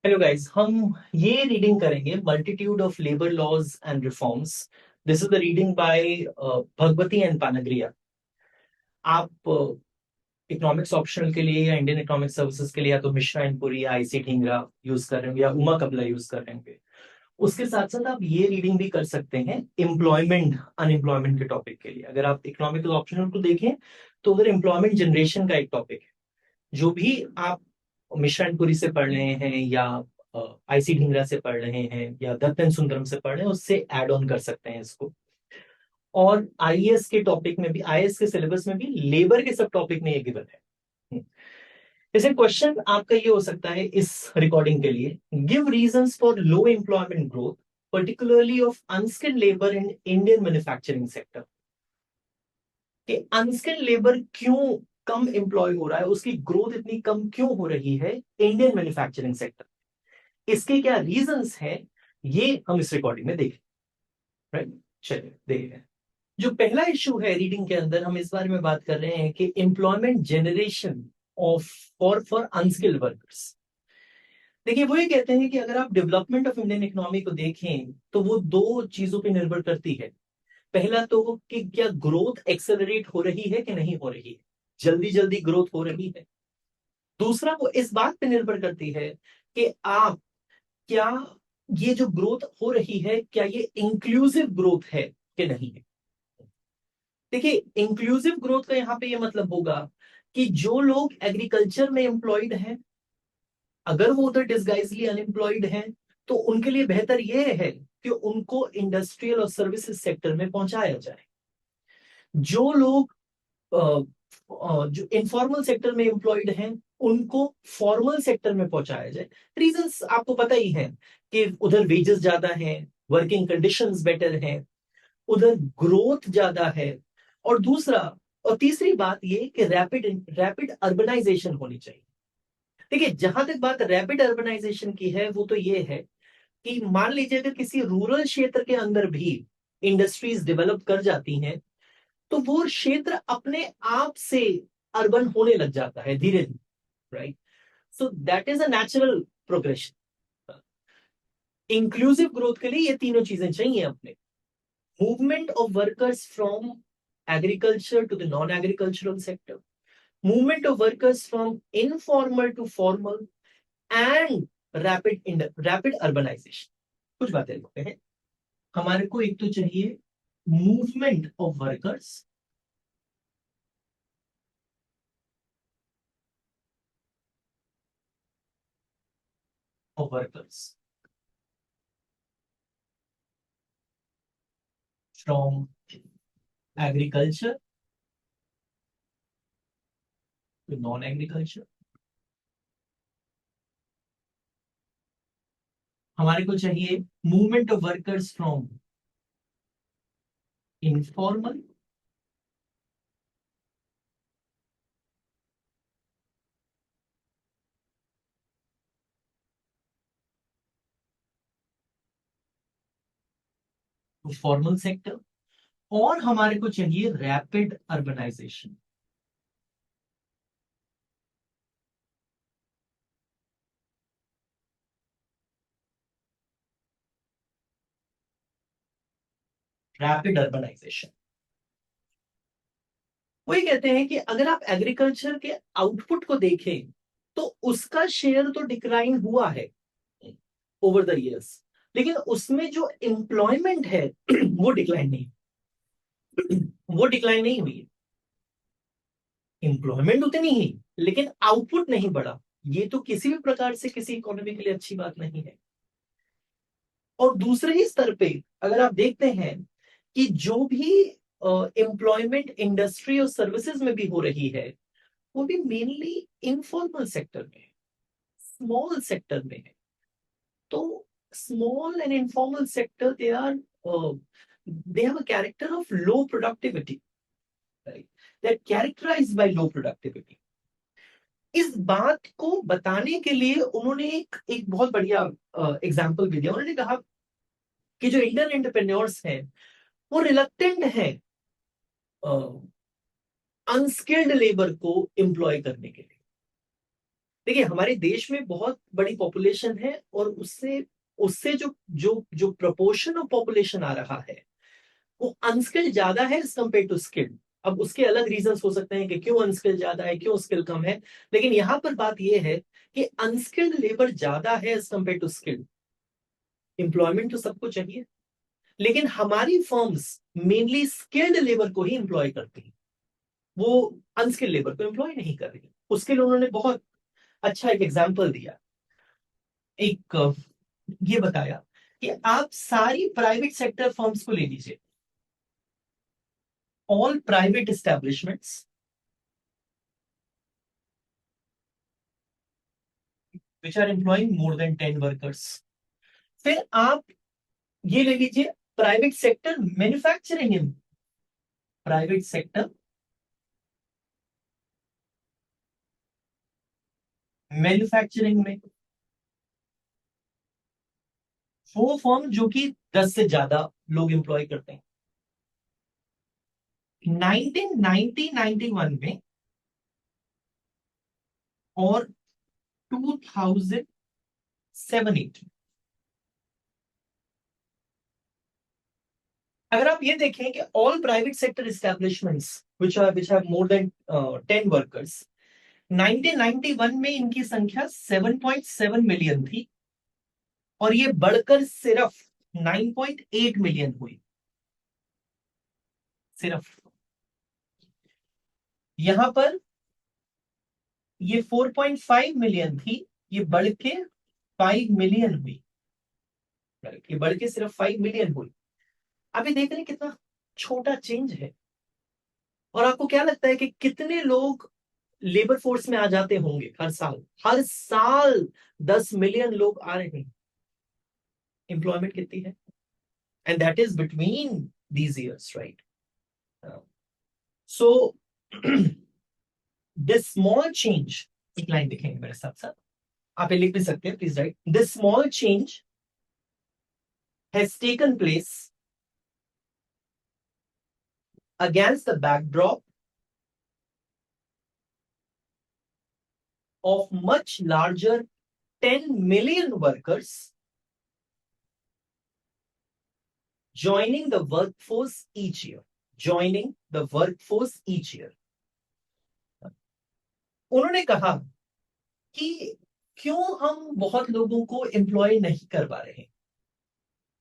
Hello guys, हम ये reading करेंगे multitude of labour laws and reforms. This is the reading by Bhagwati and Panagariya. आप economics optional के लिए या इंडियन इकोनॉमिक सर्विसेज के लिए या तो मिश्रा एंड पुरी या आईसी ढींगरा यूज कर रहे होंगे या उमा कबला यूज कर रहे होंगे। उसके साथ साथ आप ये रीडिंग भी कर सकते हैं एम्प्लॉयमेंट अनएम्प्लॉयमेंट के टॉपिक के लिए। अगर आप इकोनॉमिक ऑप्शनल को देखें तो उधर एम्प्लॉयमेंट जनरेशन का एक टॉपिक है। जो भी आप मिशन से पढ़ रहे हैं या आईसी ढींगरा से पढ़ रहे हैं या दत्तन सुंदरम से पढ़ रहे हैं, उससे ऐड ऑन कर सकते हैं इसको। और आईएएस के टॉपिक में भी, आईएएस के सिलेबस में भी लेबर के सब टॉपिक में ये गिवन है। जैसे क्वेश्चन आपका ये हो सकता है इस रिकॉर्डिंग के लिए, give reasons for low employment growth particularly of unskilled labour in Indian manufacturing sector. कि अनस्किल्ड लेबर क्यों कम एम्प्लॉय हो रहा है, उसकी ग्रोथ इतनी कम क्यों हो रही है इंडियन मैन्युफैक्चरिंग सेक्टर, इसके क्या रीजंस हैं, ये हम इस रिकॉर्डिंग में देखें। राइट, चलिए देखिए। जो पहला इशू है रीडिंग के अंदर, हम इस बारे में बात कर रहे हैं कि employment generation of for unskilled workers. देखिए, वो ये कहते हैं कि अगर आप डेवलपमेंट ऑफ इंडियन इकोनॉमी को देखें तो वो दो चीजों पे निर्भर करती है। पहला तो कि क्या ग्रोथ एक्सेलरेट हो रही है कि नहीं हो रही है, जल्दी जल्दी ग्रोथ हो रही है। दूसरा, वो इस बात पे निर्भर करती है कि आप क्या ये जो ग्रोथ हो रही है, क्या ये इंक्लूसिव ग्रोथ है कि नहीं है। देखिए, इंक्लूसिव ग्रोथ का यहां पे ये मतलब होगा कि जो लोग एग्रीकल्चर में एम्प्लॉयड हैं, अगर वो उधर डिसगाइजली अनएम्प्लॉयड हैं, तो उनके लिए बेहतर यह है कि उनको इंडस्ट्रियल और सर्विसेज सेक्टर में पहुंचाया जाए। जो लोग जो इनफॉर्मल सेक्टर में एम्प्लॉयड हैं, उनको फॉर्मल सेक्टर में पहुंचाया जाए। रीजंस आपको पता ही है कि उधर वेजेस ज्यादा हैं, वर्किंग कंडीशंस बेटर हैं, उधर ग्रोथ ज्यादा है। और दूसरा और तीसरी बात ये कि रैपिड रैपिड अर्बनाइजेशन होनी चाहिए। देखिए, जहां तक बात रैपिड अर्बनाइजेशन की है, वो तो ये है कि मान लीजिए अगर किसी रूरल क्षेत्र के अंदर भी इंडस्ट्रीज डेवलप कर जाती हैं, तो वो क्षेत्र अपने आप से अर्बन होने लग जाता है धीरे धीरे। Right, so that is a natural progression. Inclusive growth के लिए ये तीनों चीजें चाहिए अपने। Movement of workers from agriculture to the non agricultural sector, movement of workers from informal to formal, and rapid urbanisation. कुछ बातें लिखते हैं। हमारे को एक तो चाहिए movement of workers, from agriculture to non agriculture. हमारे को चाहिए movement of workers from informal to formal sector, और हमारे को चाहिए रैपिड अर्बनाइजेशन। रैपिड अर्बनाइजेशन, वही कहते हैं कि अगर आप एग्रीकल्चर के आउटपुट को देखें तो उसका शेयर तो डिक्लाइन हुआ है ओवर द इयर्स, लेकिन उसमें जो एम्प्लॉयमेंट है वो डिक्लाइन नहीं, वो डिक्लाइन नहीं हुई। एम्प्लॉयमेंट उतनी ही, लेकिन आउटपुट नहीं बढ़ा। ये तो किसी भी प्रकार से किसी इकोनॉमी के लिए अच्छी बात नहीं है। और दूसरे ही स्तर पे अगर आप देखते हैं कि जो भी एम्प्लॉयमेंट इंडस्ट्री और सर्विसेज में भी हो रही है, वो भी मेनली इनफॉर्मल सेक्टर में, स्मॉल सेक्टर में है। तो small and informal sector they have a character of low productivity, right, they are characterised by low productivity. इस बात को बताने के लिए उन्होंने एक एक बहुत बढ़िया एग्जाम्पल भी दिया। उन्होंने कहा कि जो इंडियन एंटरप्रेन्योर्स हैं, वो रिलक्टेंट हैं अनस्किल्ड लेबर को एम्प्लॉय करने के लिए। देखिए हमारे देश में बहुत बड़ी पॉपुलेशन है, और उससे उससे जो जो जो प्रोपोर्शन ऑफ पॉपुलेशन आ रहा है वो अनस्किल्ड ज्यादा है एज कम्पेयर टू स्किल्ड। अब उसके अलग रीजंस हो सकते हैं कि क्यों अनस्किल्ड ज्यादा है, क्यों स्किल कम है, लेकिन यहां पर बात यह है कि अनस्किल्ड लेबर ज्यादा है as compared to skilled. Employment तो सबको चाहिए, लेकिन हमारी फर्म्स मेनली स्किल्ड लेबर को ही एम्प्लॉय करती हैं, वो अनस्किल्ड लेबर को एम्प्लॉय नहीं कर रही। उसके लिए उन्होंने बहुत अच्छा एक एग्जाम्पल दिया। एक ये बताया कि आप सारी प्राइवेट सेक्टर फर्म्स को ले लीजिए, all private establishments which are employing more than 10 workers. फिर आप ये ले लीजिए private sector manufacturing, private sector manufacturing में वो फर्म जो कि 10 से ज्यादा लोग एम्प्लॉय करते हैं। 1990-91 में और 2007-8, अगर आप ये देखें कि all private sector establishments which have more than 10 workers, 1991 में इनकी संख्या 7.7 मिलियन थी, और ये बढ़कर सिर्फ 9.8 मिलियन हुई। सिर्फ यहां पर ये 4.5 मिलियन थी, ये बढ़ के 5 मिलियन हुई। ये बढ़ के सिर्फ 5 मिलियन हुई। आप ये देख रहे हैं कितना छोटा चेंज है। और आपको क्या लगता है कि कितने लोग लेबर फोर्स में आ जाते होंगे हर साल? हर साल 10 मिलियन लोग आ रहे हैं। एम्प्लॉयमेंट कितनी है? And that is between these years, right? So this small change, एक लाइन देखेंगे मेरे साथ साथ, आप ये लिख भी सकते हैं, please right, this small change has taken place against the backdrop of much larger 10 million workers joining the workforce each year. Joining the workforce each year. उन्होंने कहा कि क्यों हम बहुत लोगों को एम्प्लॉय नहीं कर पा रहे हैं,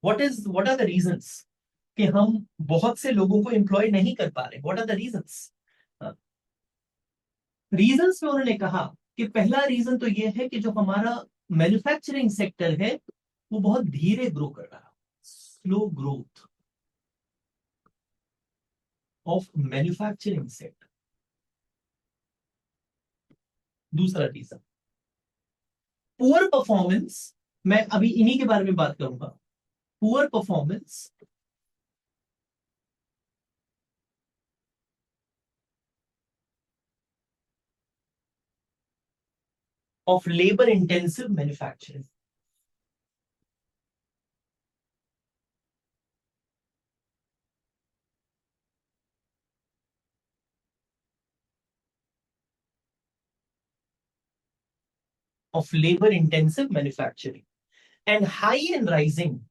व्हाट आर द रीजंस कि हम बहुत से लोगों को एम्प्लॉय नहीं कर पा रहे, what are the reasons? Reasons में उन्होंने कहा कि पहला रीजन तो यह है कि जो हमारा मैन्युफैक्चरिंग सेक्टर है वो बहुत धीरे ग्रो कर रहा है, slow growth of manufacturing sector. दूसरा रीजन पुअर परफॉर्मेंस, मैं अभी इन्हीं के बारे में बात करूंगा। Poor performance of labor intensive manufacturing. Of labor intensive manufacturing and high and rising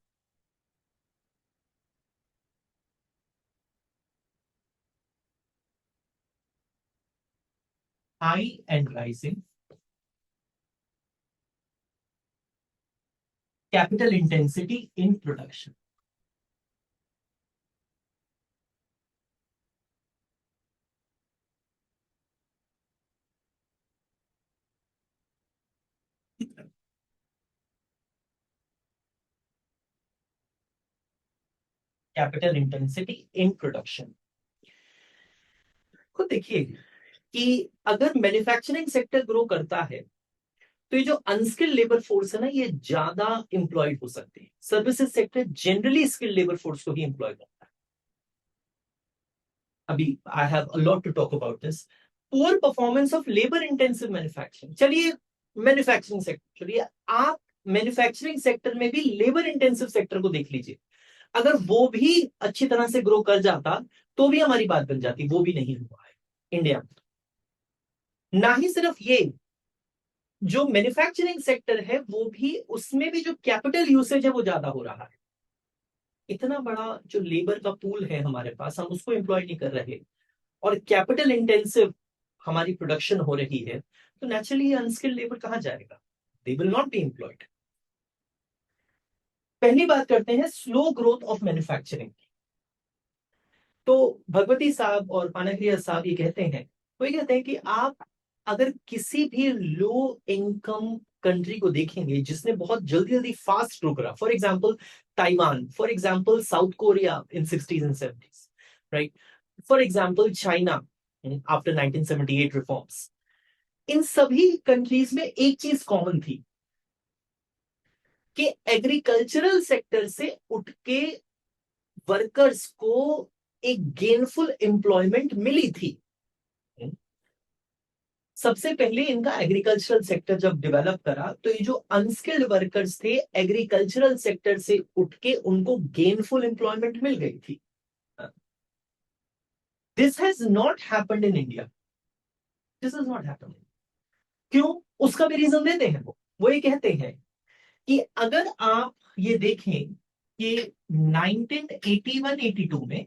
capital intensity in production. Capital intensity in production. खुद देखिए कि अगर मैन्युफैक्चरिंग सेक्टर ग्रो करता है तो ये जो अनस्किल्ड लेबर फोर्स है ना, ये ज्यादा इंप्लॉयड हो सकते हैं। Services sector generally skilled labour force को ही इंप्लॉय करता है। अभी I have a lot to talk about this. Poor performance of labour intensive manufacturing, चलिए मैन्युफैक्चरिंग सेक्टर, चलिए आप मैन्युफैक्चरिंग सेक्टर में भी लेबर इंटेंसिव सेक्टर को देख लीजिए। अगर वो भी अच्छी तरह से ग्रो कर जाता तो भी हमारी बात बन जाती, वो भी नहीं हुआ है इंडिया में। ना ही सिर्फ ये, जो मैन्युफैक्चरिंग सेक्टर है वो भी, उसमें भी जो कैपिटल यूसेज है वो ज्यादा हो रहा है। इतना बड़ा जो लेबर का पूल है हमारे पास, हम उसको एम्प्लॉय नहीं कर रहे, और कैपिटल इंटेंसिव हमारी प्रोडक्शन हो रही है, तो नेचुरली अनस्किल्ड लेबर कहाँ जाएगा? They will not be employed. पहली बात करते हैं स्लो ग्रोथ ऑफ मैन्युफैक्चरिंग। तो भगवती साहब और पानाग्रिया साहब ये कहते हैं, वो ये कहते हैं कि आप अगर किसी भी लो इनकम कंट्री को देखेंगे जिसने बहुत जल्दी जल्दी फास्ट ग्रो करा, for example Taiwan, for example South Korea in 60s and 70s, right, for example China after 1978 reforms, इन सभी कंट्रीज में एक चीज कॉमन थी कि एग्रीकल्चरल सेक्टर से उठ के वर्कर्स को एक गेनफुल एम्प्लॉयमेंट मिली थी। सबसे पहले इनका एग्रीकल्चरल सेक्टर जब डेवलप करा, तो ये जो अनस्किल्ड वर्कर्स थे एग्रीकल्चरल सेक्टर से उठ के उनको गेनफुल एम्प्लॉयमेंट मिल गई थी। This has not happened in India. This is not happened. क्यों? उसका भी रीजन देते हैं वो ये कहते हैं कि अगर आप ये देखें कि 1981-82 में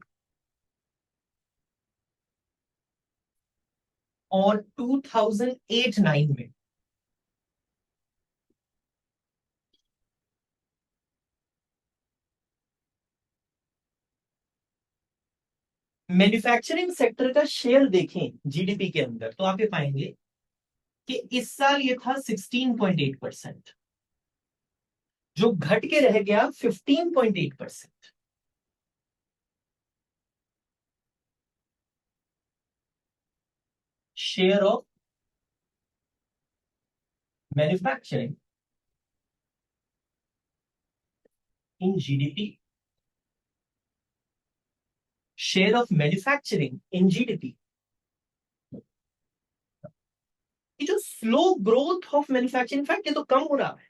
और 2008-9 में मैन्युफैक्चरिंग सेक्टर का शेयर देखें जीडीपी के अंदर, तो आप ये पाएंगे कि इस साल ये था 16.8%, जो घट के रह गया 15.8%। Share of manufacturing in GDP, share of manufacturing in GDP. ये जो slow growth of manufacturing, in fact ये तो कम हो रहा है।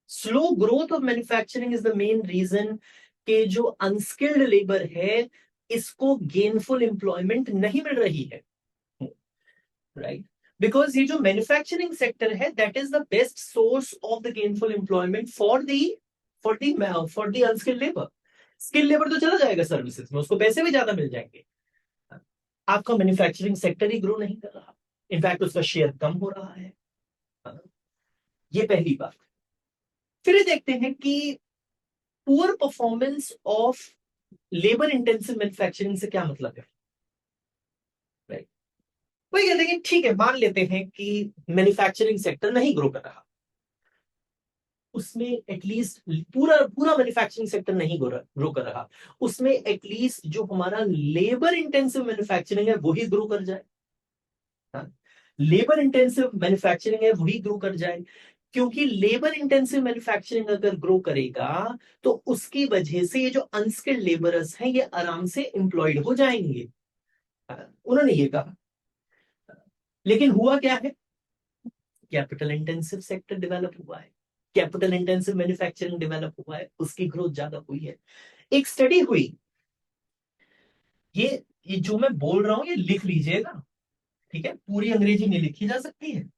Slow growth of manufacturing is the main reason कि जो अनस्किल्ड लेबर है इसको गेनफुल एम्प्लॉयमेंट नहीं मिल रही है, राइट? बिकॉज ये जो मैन्युफैक्चरिंग सेक्टर है that is the best source of the gainful employment for the unskilled labour. Skill labour तो चला जाएगा सर्विसेज में, उसको पैसे भी ज्यादा मिल जाएंगे। आपका मैन्युफैक्चरिंग सेक्टर ही ग्रो नहीं कर रहा, इनफैक्ट उसका शेयर कम हो रहा है। ये पहली बात। फिर ये देखते हैं कि poor performance of labour intensive manufacturing से क्या मतलब है, राइट? वही कहते हैं कि ठीक है, मान लेते हैं कि मैन्युफैक्चरिंग सेक्टर नहीं ग्रो कर रहा, उसमें एटलीस्ट पूरा पूरा मैन्युफैक्चरिंग सेक्टर नहीं ग्रो कर रहा, उसमें एटलीस्ट जो हमारा लेबर इंटेंसिव मैन्युफैक्चरिंग है वही ग्रो कर जाए। लेबर इंटेंसिव मैन्युफैक्चरिंग है वही ग्रो कर जाए, क्योंकि लेबर इंटेंसिव मैन्युफैक्चरिंग अगर ग्रो करेगा तो उसकी वजह से ये जो अनस्किल्ड लेबरर्स हैं ये आराम से एम्प्लॉयड हो जाएंगे। उन्होंने ये कहा। लेकिन हुआ क्या है? कैपिटल इंटेंसिव सेक्टर डेवलप हुआ है, कैपिटल इंटेंसिव मैन्युफैक्चरिंग डेवलप हुआ है, उसकी ग्रोथ ज्यादा हुई है। एक स्टडी हुई, ये जो मैं बोल रहा हूं ये लिख लीजिएगा, ठीक है? पूरी अंग्रेजी नहीं लिखी जा सकती है।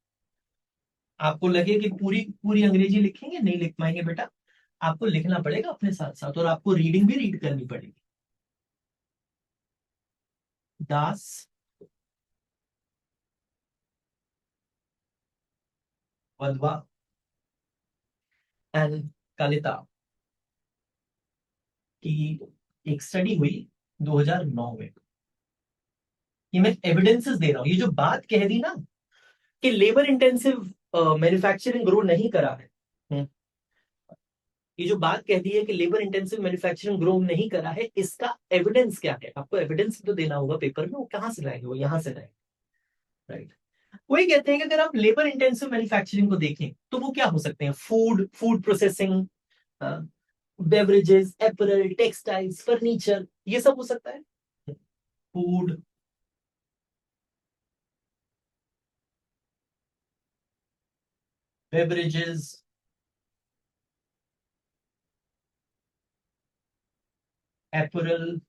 आपको लगे कि पूरी पूरी अंग्रेजी लिखेंगे, नहीं लिख पाएंगे बेटा, आपको लिखना पड़ेगा अपने साथ साथ, और आपको रीडिंग भी रीड करनी पड़ेगी। दास वधवा एंड कलिता की एक स्टडी हुई 2009 में। ये मैं एविडेंसेस दे रहा हूं, ये जो बात कह दी ना कि लेबर इंटेंसिव मैन्युफैक्चरिंग ग्रो नहीं करा है, ये जो बात कह दी है कि लेबर इंटेंसिव मैन्युफैक्चरिंग ग्रो नहीं करा है, इसका एविडेंस क्या है? आपको एविडेंस तो देना होगा पेपर में, वो कहां से लाएंगे? वो यहां से लाएंगे, राइट? वही कहते हैं कि अगर आप लेबर इंटेंसिव मैन्युफैक्चरिंग को देखें तो वो क्या हो सकते हैं? Food food processing, beverages, apparel, textiles, furniture, ये सब हो सकता है। फूड, बेवरेजेस, एपरल,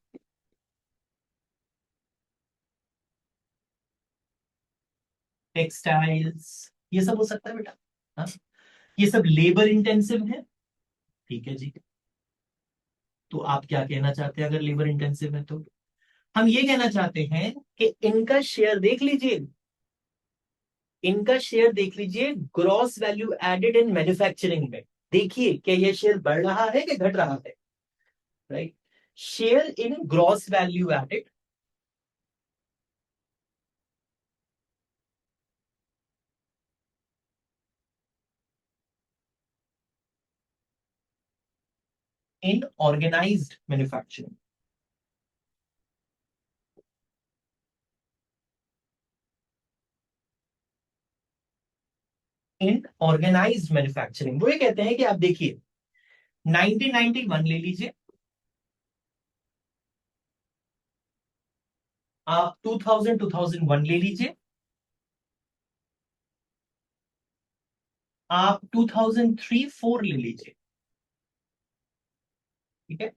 टेक्सटाइल्स, ये सब हो सकता है बेटा। हाँ, ये सब लेबर इंटेंसिव है, ठीक है जी। तो आप क्या कहना चाहते हैं अगर लेबर इंटेंसिव है तो? हम ये कहना चाहते हैं कि इनका शेयर देख लीजिए, इनका शेयर देख लीजिए gross value added in manufacturing में। देखिए क्या ये शेयर बढ़ रहा है कि घट रहा है, right? Share in gross value added in organised manufacturing. In organised manufacturing, वो ये कहते हैं कि आप देखिए 1991 ले लीजिए, आप 2001 ले लीजिए, आप 2003-4 ले लीजिए, ठीक है?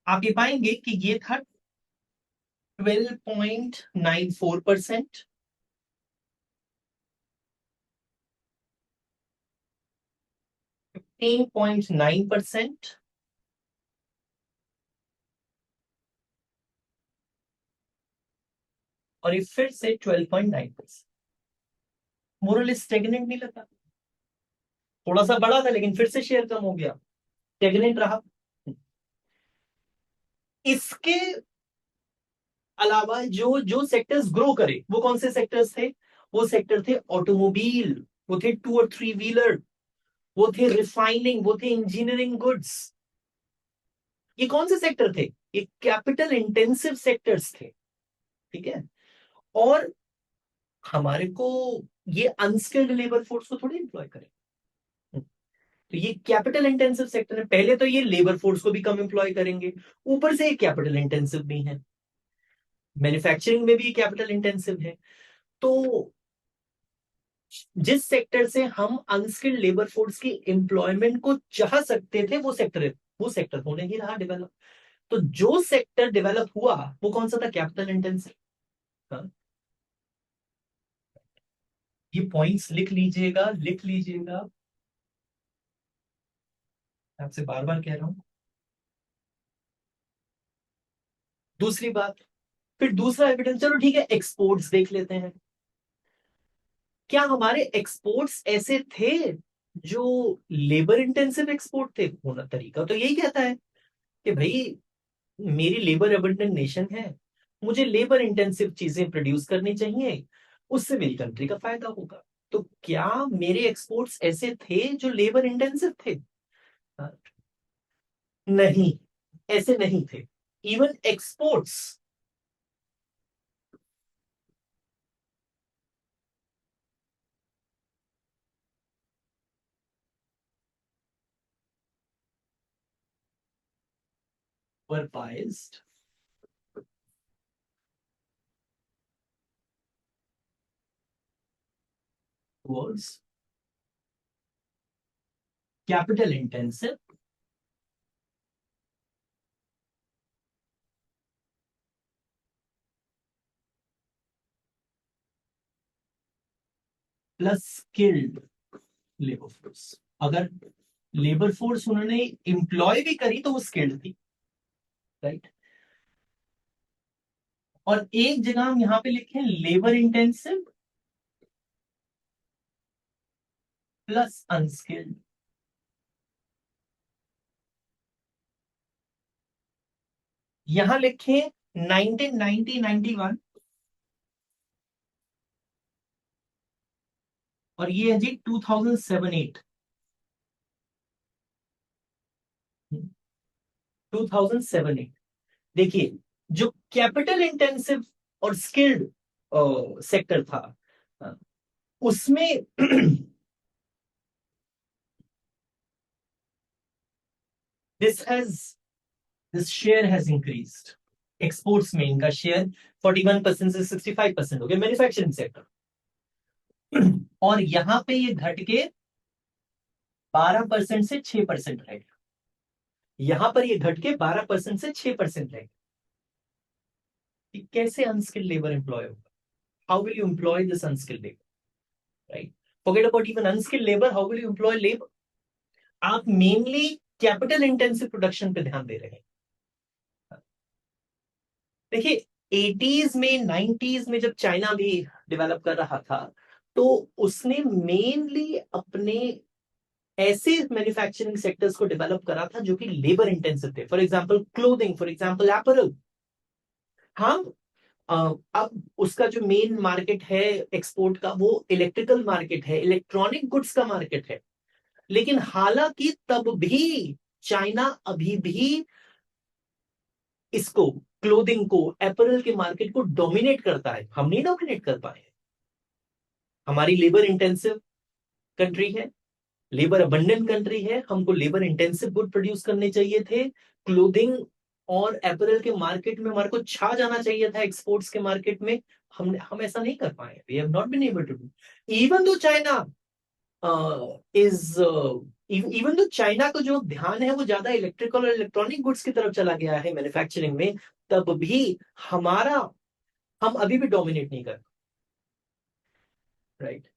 आप ये पाएंगे कि ये था 12.94%, 10.9%, और ये फिर से 12.9%। मोरल स्टेगनेंट नहीं लगा, थोड़ा सा बड़ा था लेकिन फिर से शेयर कम हो गया, स्टेगनेंट रहा। इसके अलावा जो जो सेक्टर्स ग्रो करे वो कौन से सेक्टर्स थे? वो सेक्टर थे ऑटोमोबाइल, वो थे 2 और 3 व्हीलर, वो थे रिफाइनिंग, वो थे इंजीनियरिंग गुड्स। ये कौन से सेक्टर थे? ये कैपिटल इंटेंसिव सेक्टर्स थे, ठीक है? और हमारे को ये अनस्किल्ड लेबर फोर्स को थोड़ी एम्प्लॉय करें, तो ये कैपिटल इंटेंसिव सेक्टर है। पहले तो ये लेबर फोर्स को भी कम एम्प्लॉय करेंगे, ऊपर से ये कैपिटल इंटेंसिव भी है, मैन्युफैक्चरिंग में भी कैपिटल इंटेंसिव है। तो जिस सेक्टर से हम अनस्किल्ड लेबर फोर्स की एम्प्लॉयमेंट को चाह सकते थे वो सेक्टर होने ही रहा डेवलप। तो जो सेक्टर डेवलप हुआ वो कौन सा था? Capital intensive. हाँ, ये पॉइंट्स लिख लीजिएगा, लिख लीजिएगा, आपसे बार बार कह रहा हूं। दूसरी बात, फिर दूसरा एविडेंस, चलो ठीक है, एक्सपोर्ट्स देख लेते हैं। क्या हमारे एक्सपोर्ट्स ऐसे थे जो लेबर इंटेंसिव एक्सपोर्ट थे? होना तरीका तो यही कहता है कि भाई मेरी लेबर अबंडेंट नेशन है, मुझे लेबर इंटेंसिव चीजें प्रोड्यूस करनी चाहिए, उससे मेरी कंट्री का फायदा होगा। तो क्या मेरे एक्सपोर्ट्स ऐसे थे जो लेबर इंटेंसिव थे? हाँ, नहीं, ऐसे नहीं थे। इवन एक्सपोर्ट्स वर biased towards capital intensive plus skilled labour force. अगर लेबर फोर्स उन्होंने इंप्लॉय भी करी तो वो स्किल्ड थी, राइट? और एक जगह हम यहां पे लिखे लेबर इंटेंसिव प्लस अनस्किल्ड। यहां लिखे 1990-91, और ये है जी 2007-8। 2007-8, देखिए जो कैपिटल इंटेंसिव और स्किल्ड सेक्टर था, अ, उसमें this has this share has increased. Exports में इनका शेयर 41% से 65% हो गया, मैन्युफैक्चरिंग सेक्टर। और यहां पे ये घट के 12% से 6% रहेगा। यहां पर ये घट के 12% से 6% रहेगा। कि कैसे अनस्किल्ड लेबर एम्प्लॉय होगा? How will you employ this unskilled labour, right? Forget about even unskilled labor. How will you employ labor? आप मेनली कैपिटल इंटेंसिव प्रोडक्शन पे ध्यान दे रहे हैं. देखिए, 80s में 90s में जब चाइना भी डेवलप कर रहा था, तो उसने मेनली अपने ऐसे मैन्युफैक्चरिंग सेक्टर्स को डेवलप करा था जो कि लेबर इंटेंसिव थे. For example clothing, for example apparel. हम अब उसका जो मेन मार्केट है एक्सपोर्ट का, वो इलेक्ट्रिकल मार्केट है, इलेक्ट्रॉनिक गुड्स का मार्केट है. लेकिन हालांकि तब भी चाइना अभी भी इसको, क्लोथिंग को, एपरल के मार्केट को डोमिनेट करता है. हम नहीं डोमिनेट कर पाए. हमारी लेबर इंटेंसिव कंट्री है, लेबर अबंडेंट कंट्री है. हमको लेबर इंटेंसिव गुड प्रोड्यूस करने चाहिए थे. क्लोथिंग और एपरल के मार्केट में हमारे को छा जाना चाहिए था, एक्सपोर्ट्स के मार्केट में. हम ऐसा नहीं कर पाए. We have not been able to do. Even though China even though China का जो ध्यान है वो ज्यादा इलेक्ट्रिकल और इलेक्ट्रॉनिक गुड्स की तरफ चला गया है मैन्युफैक्चरिंग में, तब भी हमारा हम अभी भी डोमिनेट नहीं कर. राइट.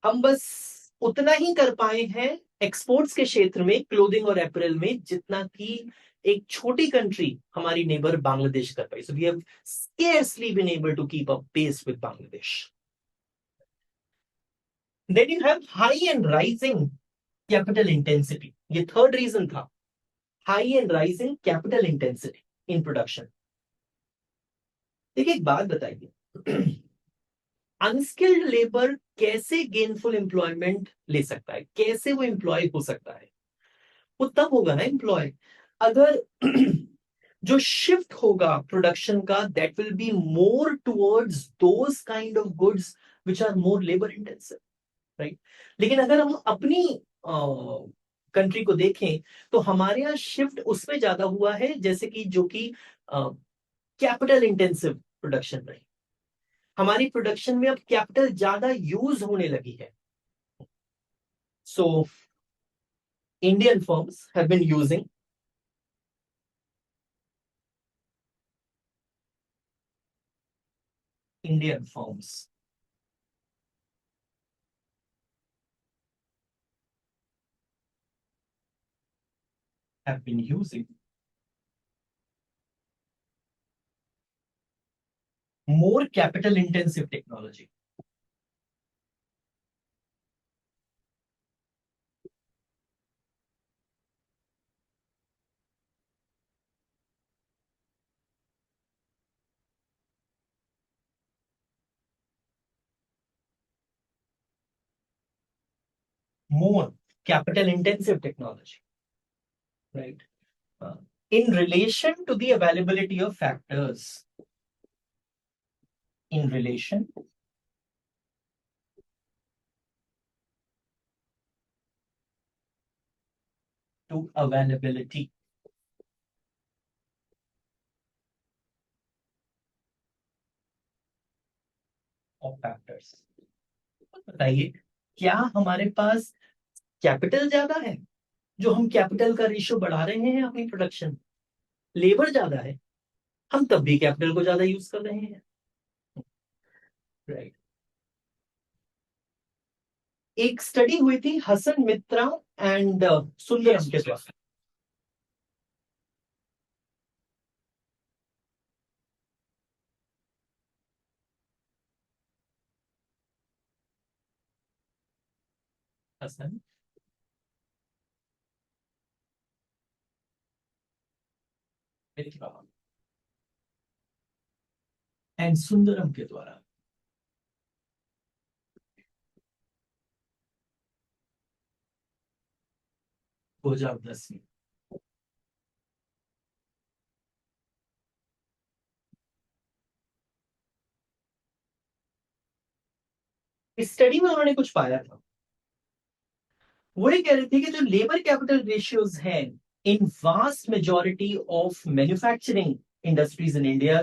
हम बस उतना ही कर पाए हैं एक्सपोर्ट्स के क्षेत्र में, क्लोथिंग और एपरल में, जितना कि एक छोटी कंट्री हमारी नेबर बांग्लादेश कर पाई. So we have scarcely been able to keep up pace with Bangladesh. Then you have high and rising capital intensity. ये थर्ड रीजन था, high and rising capital intensity in production. देखिए, एक बात बताइए, अनस्किल्ड लेबर कैसे gainful employment ले सकता है, कैसे वो एम्प्लॉय हो सकता है? वो तब होगा ना एम्प्लॉय, अगर जो शिफ्ट होगा प्रोडक्शन का, that will be more towards those kind of goods which are more labour intensive. Right. लेकिन अगर हम अपनी कंट्री को देखें, तो हमारे यहाँ शिफ्ट उसमें ज्यादा हुआ है, जैसे कि जो कि कैपिटल इंटेंसिव प्रोडक्शन रही. हमारी प्रोडक्शन में अब कैपिटल ज्यादा यूज होने लगी है. So Indian firms have been using Indian firms have been using more capital intensive technology. More capital intensive technology, right? In relation to the availability of factors, in relation to availability of factors. बताइए, क्या हमारे पास capital ज्यादा है जो हम capital का ratio बढ़ा रहे हैं अपनी प्रोडक्शन? लेबर ज्यादा है, हम तब भी कैपिटल को ज्यादा यूज कर रहे हैं. राइट. एक स्टडी हुई थी हसन मित्रा एंड सुंदरम के द्वारा. हसन मित्रा एंड सुंदरम के द्वारा. 2010 में इस स्टडी में उन्होंने कुछ पाया था. वो ये कह रहे थे कि जो लेबर कैपिटल रेशियोज हैं in vast majority of manufacturing industries in India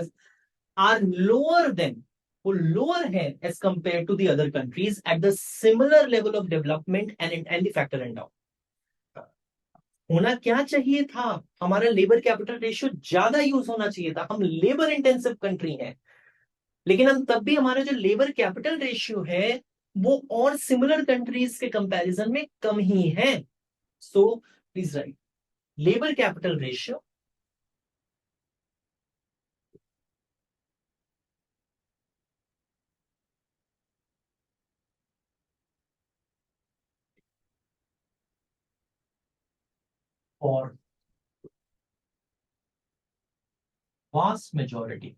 are lower than, वो लोअर है as compared to the other countries at the similar level of development and the factor and down. होना क्या चाहिए था? हमारा labour capital ratio ज्यादा use होना चाहिए था. हम लेबर इंटेंसिव कंट्री हैं, लेकिन हम तब भी, हमारा जो लेबर कैपिटल रेशियो है वो और सिमिलर कंट्रीज के कंपैरिजन में कम ही है। So please right labour capital ratio और vast majority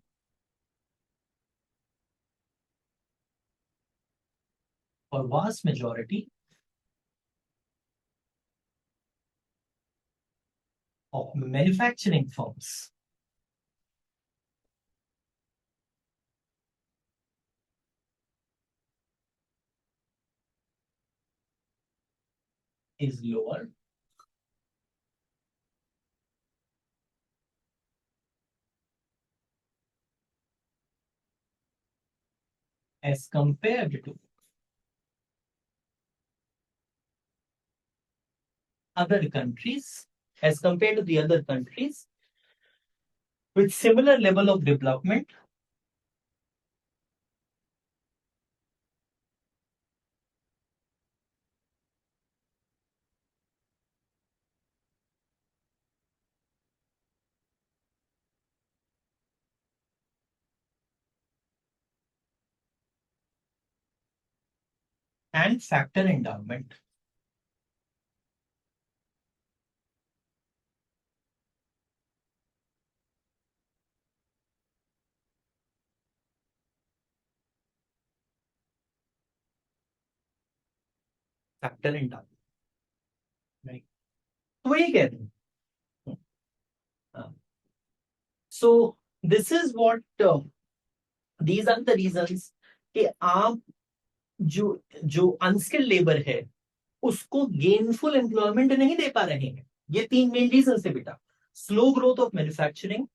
or vast majority of manufacturing firms is lower as compared to other countries, as compared to the other countries with similar level of development and factor endowment. Factor endowment. Right. तो ये कह रहे हैं so this is what these are the reasons कि आप जो unskilled labour है उसको गेनफुल एम्प्लॉयमेंट नहीं दे पा रहे हैं। ये तीन मेन रीजन है बेटा। Slow growth of manufacturing,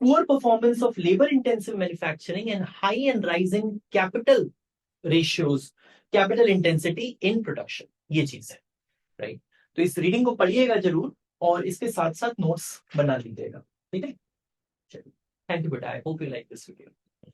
poor performance of labor intensive manufacturing and high and rising capital ratios, capital intensity in production। ये चीज है राइट। तो इस रीडिंग को पढ़िएगा जरूर और इसके साथ साथ नोट्स बना लीजिएगा। ठीक है, चलिए, थैंक यू बेटा, I hope you like this video.